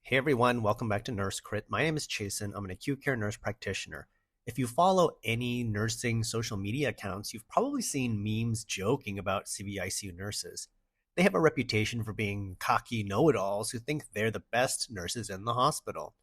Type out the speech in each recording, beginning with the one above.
Hey everyone, welcome back to Nurse Crit. My name is Chasen. I'm an acute care nurse practitioner. If you follow any nursing social media accounts, you've probably seen memes joking about CVICU nurses. They have a reputation for being cocky know-it-alls who think they're the best nurses in the hospital.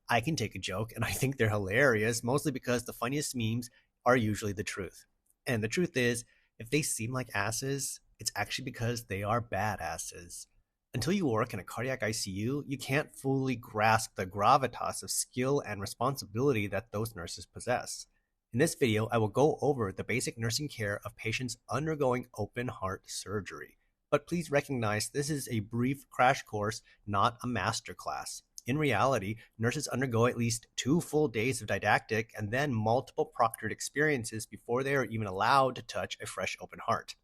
I can take a joke, and I think they're hilarious, mostly because the funniest memes are usually the truth. And the truth is, if they seem like asses, it's actually because they are badasses. Until you work in a cardiac ICU, you can't fully grasp the gravitas of skill and responsibility that those nurses possess. In this video, I will go over the basic nursing care of patients undergoing open heart surgery. But please recognize this is a brief crash course, not a master class. In reality, nurses undergo at least 2 full days of didactic and then multiple proctored experiences before they are even allowed to touch a fresh open heart.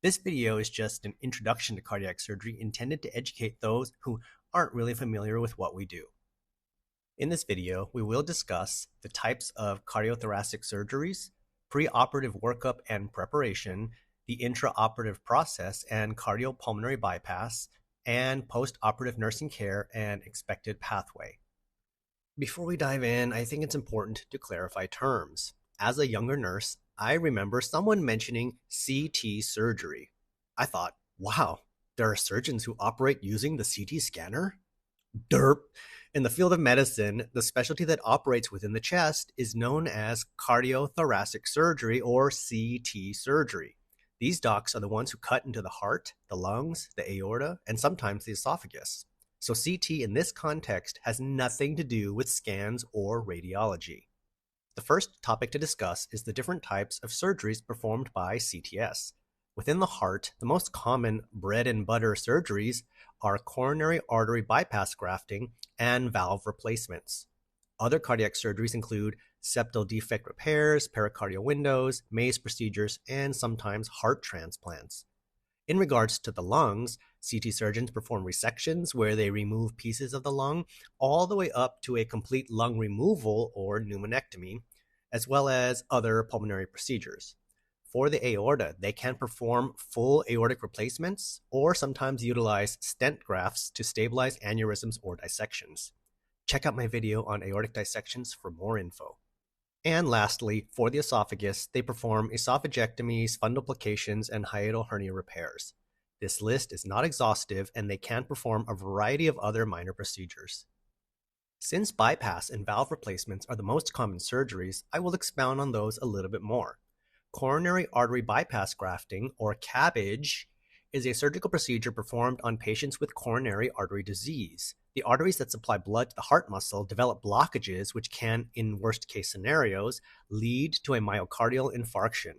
This video is just an introduction to cardiac surgery intended to educate those who aren't really familiar with what we do. In this video, we will discuss the types of cardiothoracic surgeries, preoperative workup and preparation, the intraoperative process and cardiopulmonary bypass, and postoperative nursing care and expected pathway. Before we dive in, I think it's important to clarify terms. As a younger nurse, I remember someone mentioning CT surgery. I thought, wow, there are surgeons who operate using the CT scanner? Derp. In the field of medicine, the specialty that operates within the chest is known as Cardiothoracic Surgery or CT surgery. These docs are the ones who cut into the heart, the lungs, the aorta, and sometimes the esophagus. So CT in this context has nothing to do with scans or radiology. The first topic to discuss is the different types of surgeries performed by CTS. Within the heart, the most common bread and butter surgeries are coronary artery bypass grafting and valve replacements. Other cardiac surgeries include septal defect repairs, pericardial windows, maze procedures, and sometimes heart transplants. In regards to the lungs, CT surgeons perform resections where they remove pieces of the lung all the way up to a complete lung removal or pneumonectomy, as well as other pulmonary procedures. For the aorta, they can perform full aortic replacements or sometimes utilize stent grafts to stabilize aneurysms or dissections. Check out my video on aortic dissections for more info. And lastly, for the esophagus, they perform esophagectomies, fundoplications, and hiatal hernia repairs. This list is not exhaustive, and they can perform a variety of other minor procedures. Since bypass and valve replacements are the most common surgeries, I will expound on those a little bit more. Coronary artery bypass grafting, or CABG, is a surgical procedure performed on patients with coronary artery disease. The arteries that supply blood to the heart muscle develop blockages which can, in worst-case scenarios, lead to a myocardial infarction.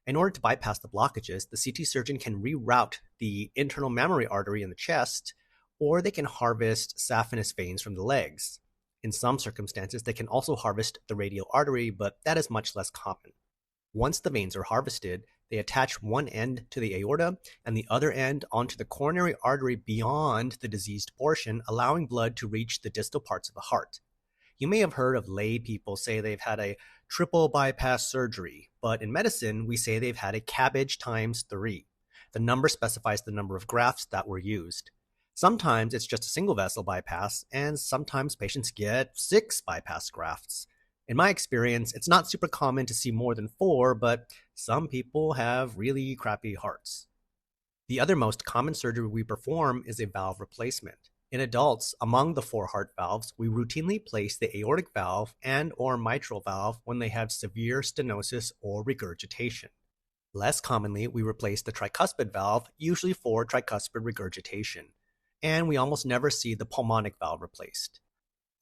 In order to bypass the blockages, the CT surgeon can reroute the internal mammary artery in the chest, or they can harvest saphenous veins from the legs. In some circumstances, they can also harvest the radial artery, but that is much less common. Once the veins are harvested, they attach one end to the aorta and the other end onto the coronary artery beyond the diseased portion, allowing blood to reach the distal parts of the heart. You may have heard of lay people say they've had a triple bypass surgery, but in medicine, we say they've had a CABG times 3. The number specifies the number of grafts that were used. Sometimes it's just a single vessel bypass, and sometimes patients get 6 bypass grafts. In my experience, it's not super common to see more than 4, but some people have really crappy hearts. The other most common surgery we perform is a valve replacement. In adults, among the 4 heart valves, we routinely place the aortic valve and or mitral valve when they have severe stenosis or regurgitation. Less commonly, we replace the tricuspid valve, usually for tricuspid regurgitation, and we almost never see the pulmonic valve replaced.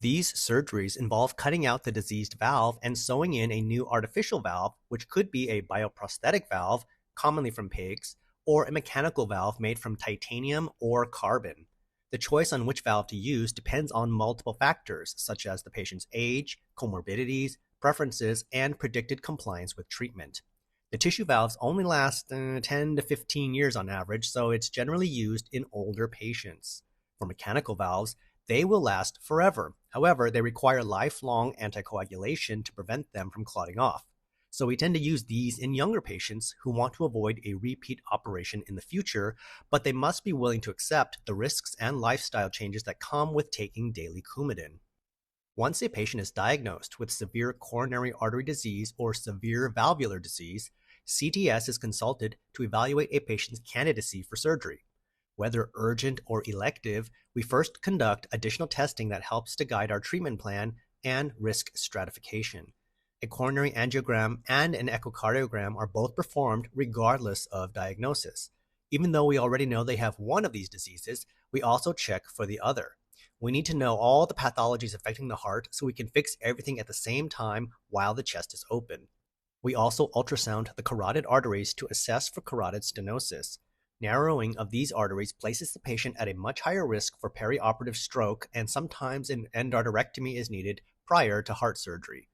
These surgeries involve cutting out the diseased valve and sewing in a new artificial valve, which could be a bioprosthetic valve, commonly from pigs, or a mechanical valve made from titanium or carbon. The choice on which valve to use depends on multiple factors, such as the patient's age, comorbidities, preferences, and predicted compliance with treatment. The tissue valves only last 10 to 15 years on average, so it's generally used in older patients. For mechanical valves, they will last forever. However, they require lifelong anticoagulation to prevent them from clotting off. So we tend to use these in younger patients who want to avoid a repeat operation in the future, but they must be willing to accept the risks and lifestyle changes that come with taking daily Coumadin. Once a patient is diagnosed with severe coronary artery disease or severe valvular disease, CTS is consulted to evaluate a patient's candidacy for surgery. Whether urgent or elective, we first conduct additional testing that helps to guide our treatment plan and risk stratification. A coronary angiogram and an echocardiogram are both performed regardless of diagnosis. Even though we already know they have one of these diseases, we also check for the other. We need to know all the pathologies affecting the heart so we can fix everything at the same time while the chest is open. We also ultrasound the carotid arteries to assess for carotid stenosis. Narrowing of these arteries places the patient at a much higher risk for perioperative stroke, and sometimes an endarterectomy is needed prior to heart surgery.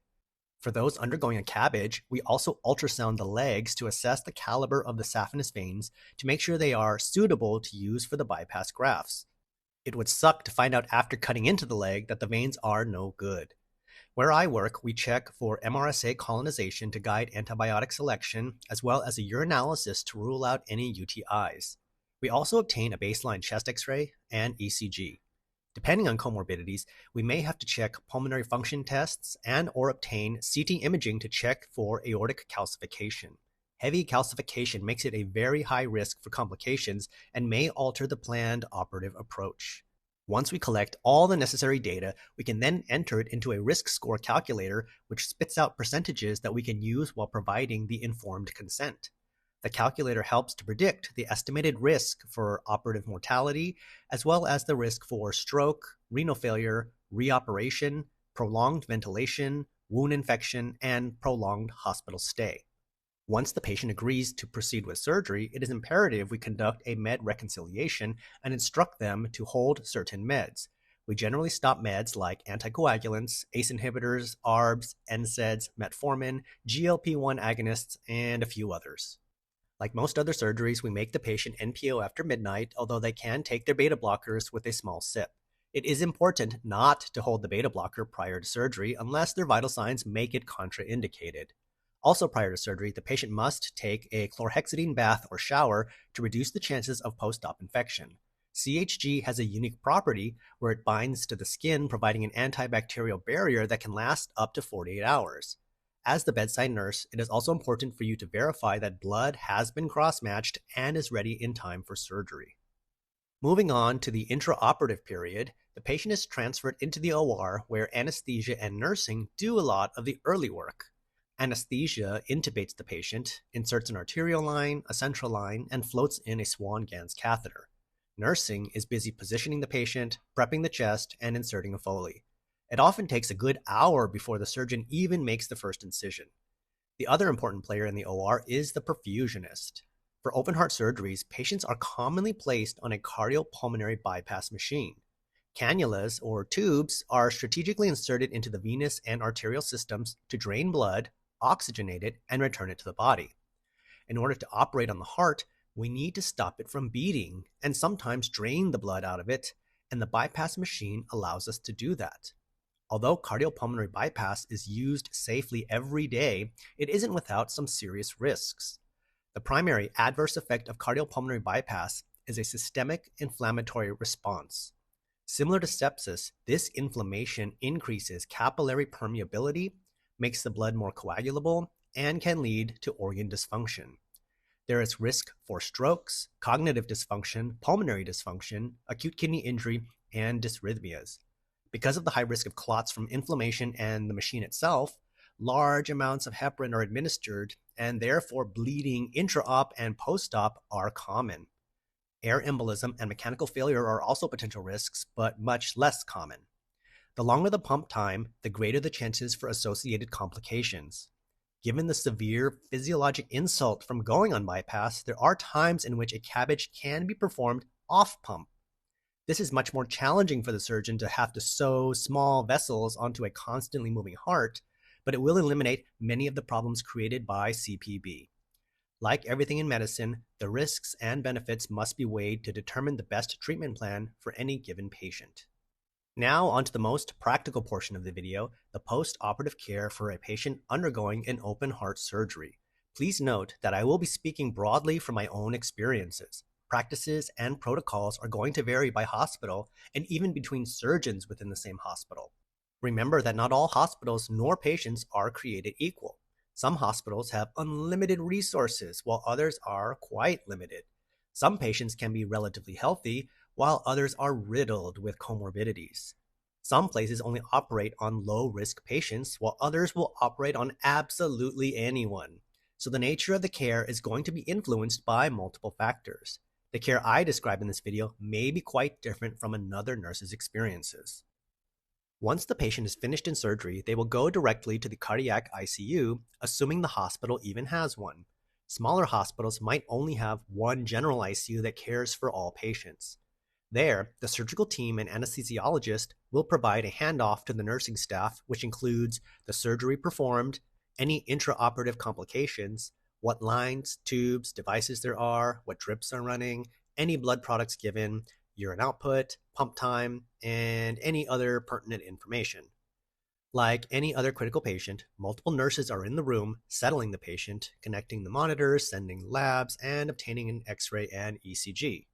For those undergoing a CABG, we also ultrasound the legs to assess the caliber of the saphenous veins to make sure they are suitable to use for the bypass grafts. It would suck to find out after cutting into the leg that the veins are no good. Where I work, we check for MRSA colonization to guide antibiotic selection, as well as a urinalysis to rule out any UTIs. We also obtain a baseline chest X-ray and ECG. Depending on comorbidities, we may have to check pulmonary function tests and or obtain CT imaging to check for aortic calcification. Heavy calcification makes it a very high risk for complications and may alter the planned operative approach. Once we collect all the necessary data, we can then enter it into a risk score calculator, which spits out percentages that we can use while providing the informed consent. The calculator helps to predict the estimated risk for operative mortality, as well as the risk for stroke, renal failure, reoperation, prolonged ventilation, wound infection, and prolonged hospital stay. Once the patient agrees to proceed with surgery, it is imperative we conduct a med reconciliation and instruct them to hold certain meds. We generally stop meds like anticoagulants, ACE inhibitors, ARBs, NSAIDs, metformin, GLP-1 agonists, and a few others. Like most other surgeries, we make the patient NPO after midnight, although they can take their beta blockers with a small sip. It is important not to hold the beta blocker prior to surgery unless their vital signs make it contraindicated. Also prior to surgery, the patient must take a chlorhexidine bath or shower to reduce the chances of post-op infection. CHG has a unique property where it binds to the skin, providing an antibacterial barrier that can last up to 48 hours. As the bedside nurse, it is also important for you to verify that blood has been cross-matched and is ready in time for surgery. Moving on to the intraoperative period, the patient is transferred into the OR where anesthesia and nursing do a lot of the early work. Anesthesia intubates the patient, inserts an arterial line, a central line, and floats in a Swan-Ganz catheter. Nursing is busy positioning the patient, prepping the chest, and inserting a Foley. It often takes a good hour before the surgeon even makes the first incision. The other important player in the OR is the perfusionist. For open heart surgeries, patients are commonly placed on a cardiopulmonary bypass machine. Cannulas, or tubes, are strategically inserted into the venous and arterial systems to drain blood, oxygenate it, and return it to the body. In order to operate on the heart, we need to stop it from beating and sometimes drain the blood out of it, and the bypass machine allows us to do that. Although cardiopulmonary bypass is used safely every day, it isn't without some serious risks. The primary adverse effect of cardiopulmonary bypass is a systemic inflammatory response. Similar to sepsis, this inflammation increases capillary permeability, makes the blood more coagulable, and can lead to organ dysfunction. There is risk for strokes, cognitive dysfunction, pulmonary dysfunction, acute kidney injury, and dysrhythmias. Because of the high risk of clots from inflammation and the machine itself, large amounts of heparin are administered, and therefore bleeding intra-op and post-op are common. Air embolism and mechanical failure are also potential risks, but much less common. The longer the pump time, the greater the chances for associated complications. Given the severe physiologic insult from going on bypass, there are times in which a CABG can be performed off-pump. This is much more challenging for the surgeon to have to sew small vessels onto a constantly moving heart, but it will eliminate many of the problems created by CPB. Like everything in medicine, the risks and benefits must be weighed to determine the best treatment plan for any given patient. Now onto the most practical portion of the video, the post-operative care for a patient undergoing an open heart surgery. Please note that I will be speaking broadly from my own experiences. Practices and protocols are going to vary by hospital and even between surgeons within the same hospital. Remember that not all hospitals nor patients are created equal. Some hospitals have unlimited resources, while others are quite limited. Some patients can be relatively healthy, while others are riddled with comorbidities. Some places only operate on low-risk patients, while others will operate on absolutely anyone. So the nature of the care is going to be influenced by multiple factors. The care I describe in this video may be quite different from another nurse's experiences. Once the patient is finished in surgery, they will go directly to the cardiac ICU, assuming the hospital even has one. Smaller hospitals might only have one general ICU that cares for all patients. There, the surgical team and anesthesiologist will provide a handoff to the nursing staff, which includes the surgery performed, any intraoperative complications, what lines, tubes, devices there are, what drips are running, any blood products given, urine output, pump time, and any other pertinent information. Like any other critical patient, multiple nurses are in the room, settling the patient, connecting the monitors, sending labs, and obtaining an X-ray and ECG.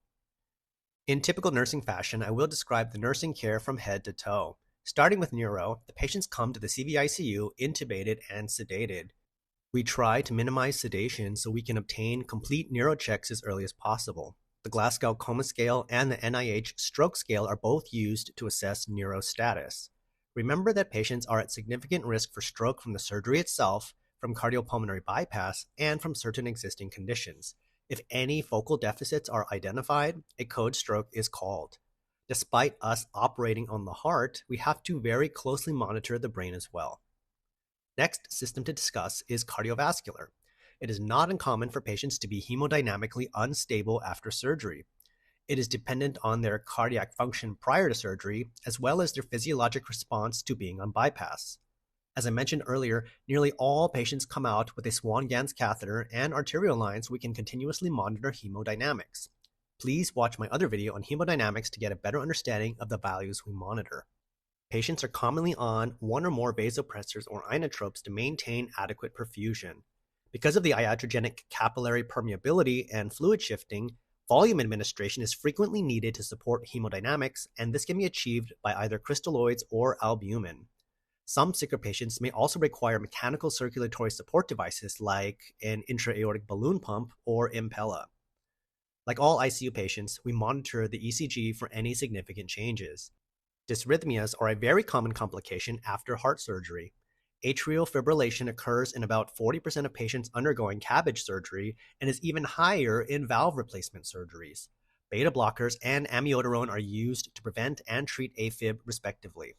In typical nursing fashion, I will describe the nursing care from head to toe. Starting with neuro, the patients come to the CVICU intubated and sedated. We try to minimize sedation so we can obtain complete neuro checks as early as possible. The Glasgow Coma Scale and the NIH Stroke Scale are both used to assess neuro status. Remember that patients are at significant risk for stroke from the surgery itself, from cardiopulmonary bypass, and from certain existing conditions. If any focal deficits are identified, a code stroke is called. Despite us operating on the heart, we have to very closely monitor the brain as well. Next system to discuss is cardiovascular. It is not uncommon for patients to be hemodynamically unstable after surgery. It is dependent on their cardiac function prior to surgery, as well as their physiologic response to being on bypass. As I mentioned earlier, nearly all patients come out with a Swan-Ganz catheter and arterial lines. We can continuously monitor hemodynamics. Please watch my other video on hemodynamics to get a better understanding of the values we monitor. Patients are commonly on one or more vasopressors or inotropes to maintain adequate perfusion. Because of the iatrogenic capillary permeability and fluid shifting, volume administration is frequently needed to support hemodynamics, and this can be achieved by either crystalloids or albumin. Some sicker patients may also require mechanical circulatory support devices like an intra-aortic balloon pump or Impella. Like all ICU patients, we monitor the ECG for any significant changes. Dysrhythmias are a very common complication after heart surgery. Atrial fibrillation occurs in about 40% of patients undergoing CABG surgery and is even higher in valve replacement surgeries. Beta blockers and amiodarone are used to prevent and treat AFib respectively.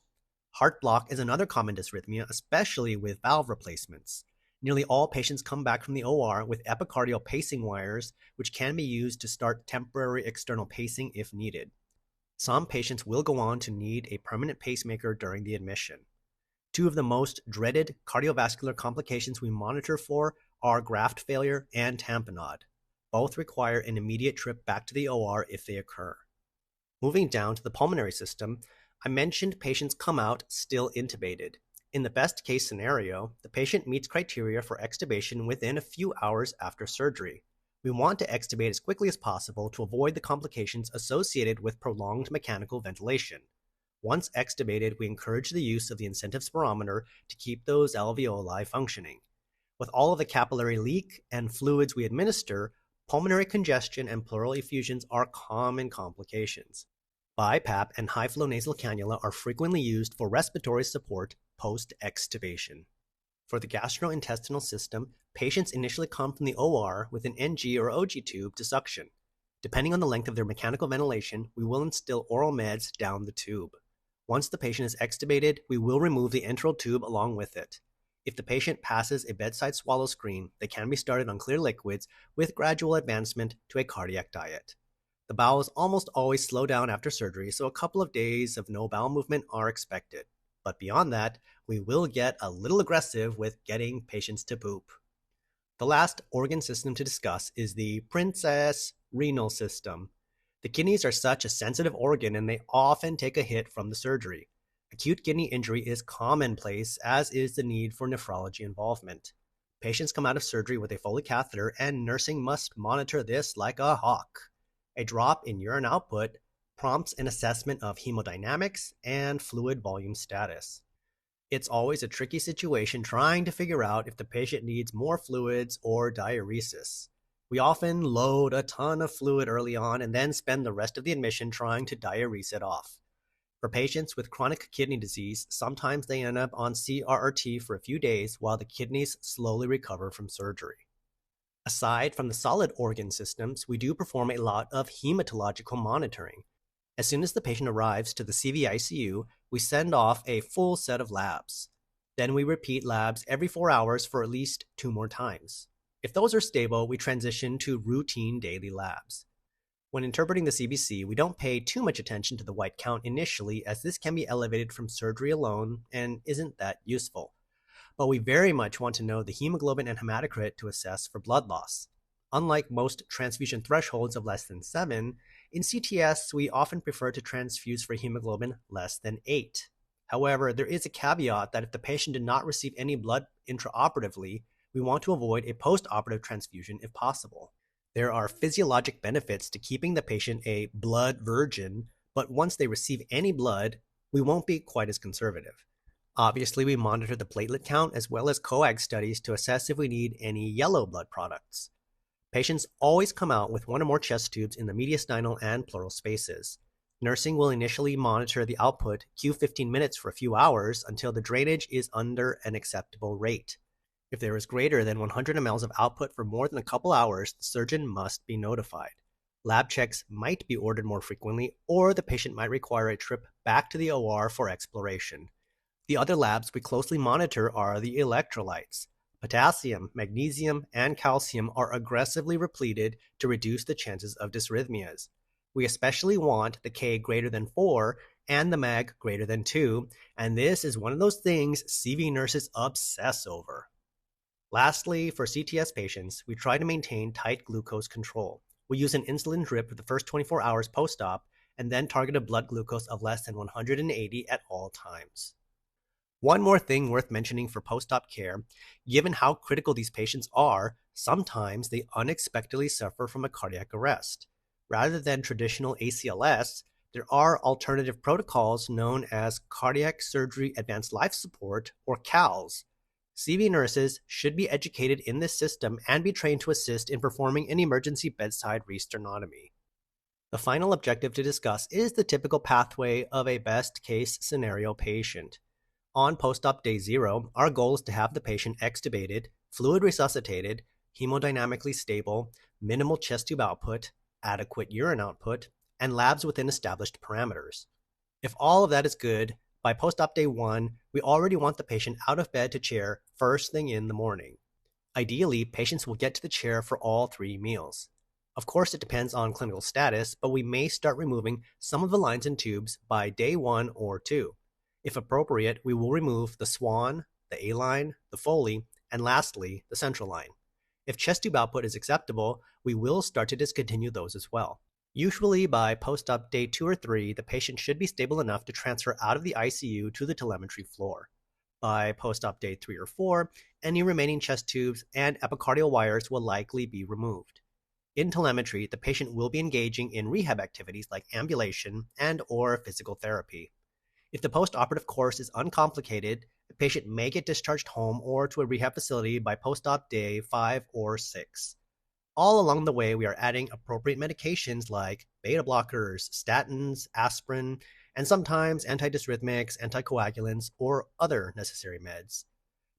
Heart block is another common dysrhythmia, especially with valve replacements. Nearly all patients come back from the OR with epicardial pacing wires, which can be used to start temporary external pacing if needed. Some patients will go on to need a permanent pacemaker during the admission. Two of the most dreaded cardiovascular complications we monitor for are graft failure and tamponade. Both require an immediate trip back to the OR if they occur. Moving down to the pulmonary system, I mentioned patients come out still intubated. In the best case scenario, the patient meets criteria for extubation within a few hours after surgery. We want to extubate as quickly as possible to avoid the complications associated with prolonged mechanical ventilation. Once extubated, we encourage the use of the incentive spirometer to keep those alveoli functioning. With all of the capillary leak and fluids we administer, pulmonary congestion and pleural effusions are common complications. BiPAP and high-flow nasal cannula are frequently used for respiratory support post-extubation. For the gastrointestinal system, patients initially come from the OR with an NG or OG tube to suction. Depending on the length of their mechanical ventilation, we will instill oral meds down the tube. Once the patient is extubated, we will remove the enteral tube along with it. If the patient passes a bedside swallow screen, they can be started on clear liquids with gradual advancement to a cardiac diet. The bowels almost always slow down after surgery, so a couple of days of no bowel movement are expected. But beyond that, we will get a little aggressive with getting patients to poop. The last organ system to discuss is the Princess Renal System. The kidneys are such a sensitive organ and they often take a hit from the surgery. Acute kidney injury is commonplace, as is the need for nephrology involvement. Patients come out of surgery with a Foley catheter, and nursing must monitor this like a hawk. A drop in urine output prompts an assessment of hemodynamics and fluid volume status. It's always a tricky situation trying to figure out if the patient needs more fluids or diuresis. We often load a ton of fluid early on and then spend the rest of the admission trying to diurese it off. For patients with chronic kidney disease, sometimes they end up on CRRT for a few days while the kidneys slowly recover from surgery. Aside from the solid organ systems, we do perform a lot of hematological monitoring. As soon as the patient arrives to the CVICU, we send off a full set of labs. Then we repeat labs every 4 hours for at least 2 more times. If those are stable, we transition to routine daily labs. When interpreting the CBC, we don't pay too much attention to the white count initially, as this can be elevated from surgery alone and isn't that useful. But we very much want to know the hemoglobin and hematocrit to assess for blood loss. Unlike most transfusion thresholds of less than 7, in CTS we often prefer to transfuse for hemoglobin less than 8. However, there is a caveat that if the patient did not receive any blood intraoperatively, we want to avoid a postoperative transfusion if possible. There are physiologic benefits to keeping the patient a blood virgin, but once they receive any blood, we won't be quite as conservative. Obviously, we monitor the platelet count as well as coag studies to assess if we need any yellow blood products. Patients always come out with 1 or more chest tubes in the mediastinal and pleural spaces. Nursing will initially monitor the output Q15 minutes for a few hours until the drainage is under an acceptable rate. If there is greater than 100 mL of output for more than a couple hours, the surgeon must be notified. Lab checks might be ordered more frequently, or the patient might require a trip back to the OR for exploration. The other labs we closely monitor are the electrolytes. Potassium, magnesium, and calcium are aggressively repleted to reduce the chances of dysrhythmias. We especially want the K greater than 4 and the mag greater than 2, and this is one of those things CV nurses obsess over. Lastly, for CTS patients, we try to maintain tight glucose control. We use an insulin drip for the first 24 hours post-op and then target a blood glucose of less than 180 at all times. One more thing worth mentioning for post-op care, given how critical these patients are, sometimes they unexpectedly suffer from a cardiac arrest. Rather than traditional ACLS, there are alternative protocols known as Cardiac Surgery Advanced Life Support, or CALS. CV nurses should be educated in this system and be trained to assist in performing an emergency bedside resternotomy. The final objective to discuss is the typical pathway of a best-case scenario patient. On post-op day 0, our goal is to have the patient extubated, fluid resuscitated, hemodynamically stable, minimal chest tube output, adequate urine output, and labs within established parameters. If all of that is good, by post-op day 1, we already want the patient out of bed to chair first thing in the morning. Ideally, patients will get to the chair for all 3 meals. Of course, it depends on clinical status, but we may start removing some of the lines and tubes by day 1 or 2. If appropriate, we will remove the Swan, the A-line, the Foley, and lastly, the central line. If chest tube output is acceptable, we will start to discontinue those as well. Usually by post-op day 2 or 3, the patient should be stable enough to transfer out of the ICU to the telemetry floor. By post-op day 3 or 4, any remaining chest tubes and epicardial wires will likely be removed. In telemetry, the patient will be engaging in rehab activities like ambulation and/or physical therapy. If the post-operative course is uncomplicated, the patient may get discharged home or to a rehab facility by post-op day 5 or 6. All along the way, we are adding appropriate medications like beta blockers, statins, aspirin, and sometimes antidysrhythmics, anticoagulants, or other necessary meds.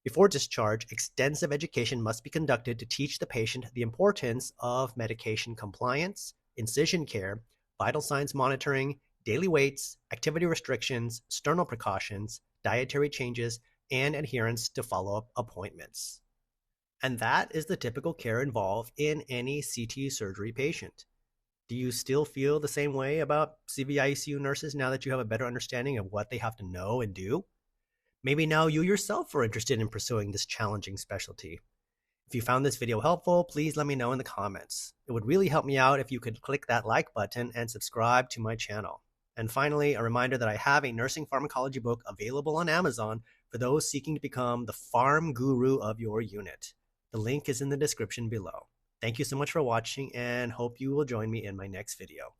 Before discharge, extensive education must be conducted to teach the patient the importance of medication compliance, incision care, vital signs monitoring, daily weights, activity restrictions, sternal precautions, dietary changes, and adherence to follow-up appointments. And that is the typical care involved in any CT surgery patient. Do you still feel the same way about CVICU nurses now that you have a better understanding of what they have to know and do? Maybe now you yourself are interested in pursuing this challenging specialty. If you found this video helpful, please let me know in the comments. It would really help me out if you could click that like button and subscribe to my channel. And finally, a reminder that I have a nursing pharmacology book available on Amazon for those seeking to become the pharm guru of your unit. The link is in the description below. Thank you so much for watching and hope you will join me in my next video.